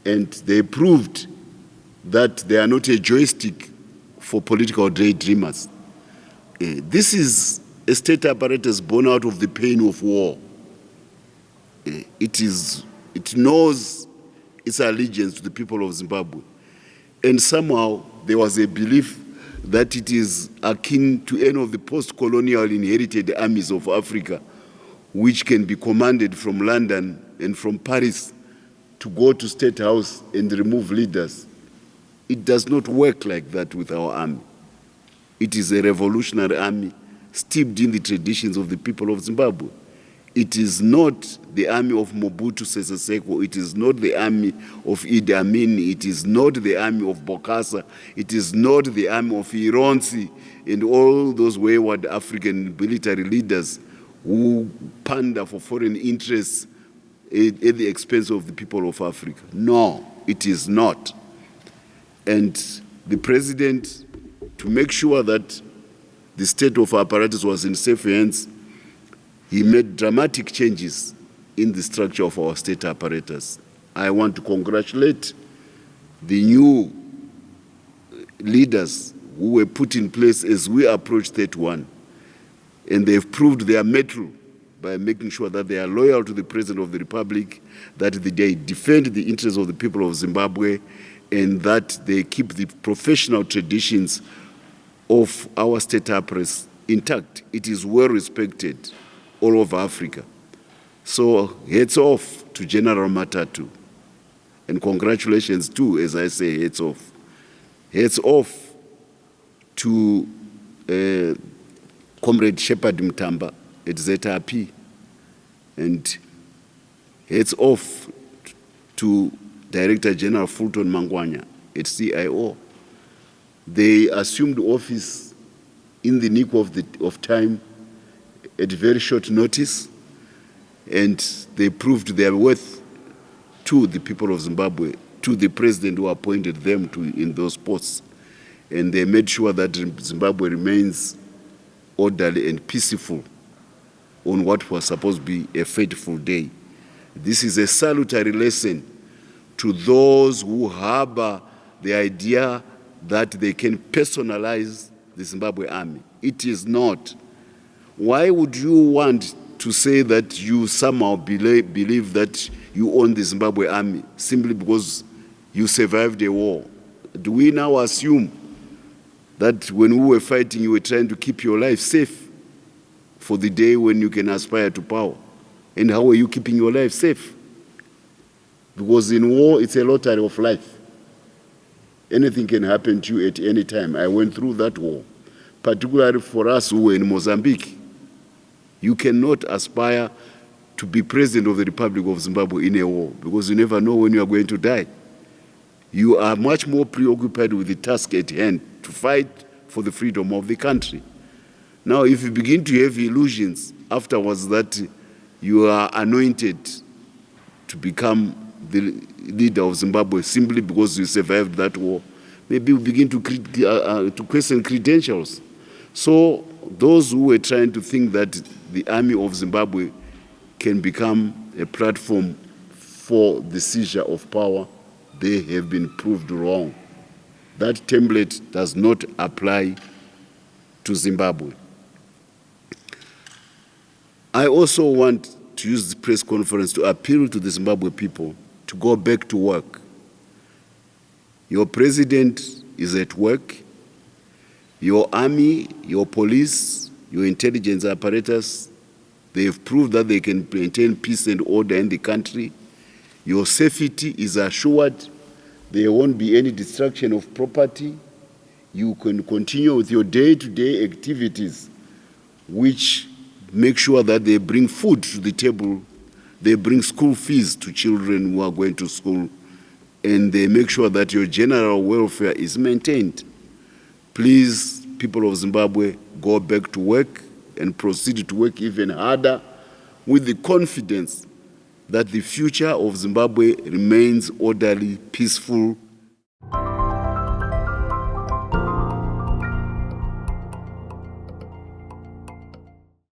and they proved that they are not a joystick for political daydreamers. This is a state apparatus born out of the pain of war. It knows its allegiance to the people of Zimbabwe. And somehow there was a belief that it is akin to any of the post-colonial inherited armies of Africa, which can be commanded from London and from Paris to go to State House and remove leaders. It does not work like that with our army. It is a revolutionary army steeped in the traditions of the people of Zimbabwe. It is not the army of Mobutu Sese Seko. It is not the army of Idi Amin. It is not the army of Bokassa. It is not the army of Ironsi and all those wayward African military leaders who pander for foreign interests at the expense of the people of Africa. No, it is not. And the president, to make sure that the state of apparatus was in safe hands, he made dramatic changes in the structure of our state apparatus. I want to congratulate the new leaders who were put in place as we approach 31. And they've proved their mettle by making sure that they are loyal to the President of the Republic, that they defend the interests of the people of Zimbabwe, and that they keep the professional traditions of our state apparatus intact. It is well respected all over Africa. So heads off to General Matatu. And congratulations too, as I say, heads off. Heads off to Comrade Shepherd Mtamba at ZRP. And heads off to Director General Fulton Mangwanya at CIO. They assumed office in the nick of time at very short notice, and they proved their worth to the people of Zimbabwe, to the president who appointed them in those posts. And they made sure that Zimbabwe remains orderly and peaceful on what was supposed to be a fateful day. This is a salutary lesson to those who harbor the idea that they can personalize the Zimbabwe army. It is not. Why would you want to say that you somehow believe that you own the Zimbabwe army simply because you survived a war? Do we now assume that when we were fighting, you were trying to keep your life safe for the day when you can aspire to power? And how are you keeping your life safe? Because in war, it's a lottery of life. Anything can happen to you at any time. I went through that war, particularly for us who were in Mozambique. You cannot aspire to be president of the Republic of Zimbabwe in a war because you never know when you are going to die. You are much more preoccupied with the task at hand to fight for the freedom of the country. Now, if you begin to have illusions afterwards that you are anointed to become the leader of Zimbabwe simply because you survived that war, maybe you begin to question credentials. So those who were trying to think that the army of Zimbabwe can become a platform for the seizure of power, they have been proved wrong. That template does not apply to Zimbabwe. I also want to use the press conference to appeal to the Zimbabwe people to go back to work. Your president is at work. Your army, your police, your intelligence apparatus, they have proved that they can maintain peace and order in the country. Your safety is assured. There won't be any destruction of property. You can continue with your day-to-day activities, which make sure that they bring food to the table, they bring school fees to children who are going to school, and they make sure that your general welfare is maintained. Please, people of Zimbabwe, go back to work and proceed to work even harder with the confidence that the future of Zimbabwe remains orderly, peaceful,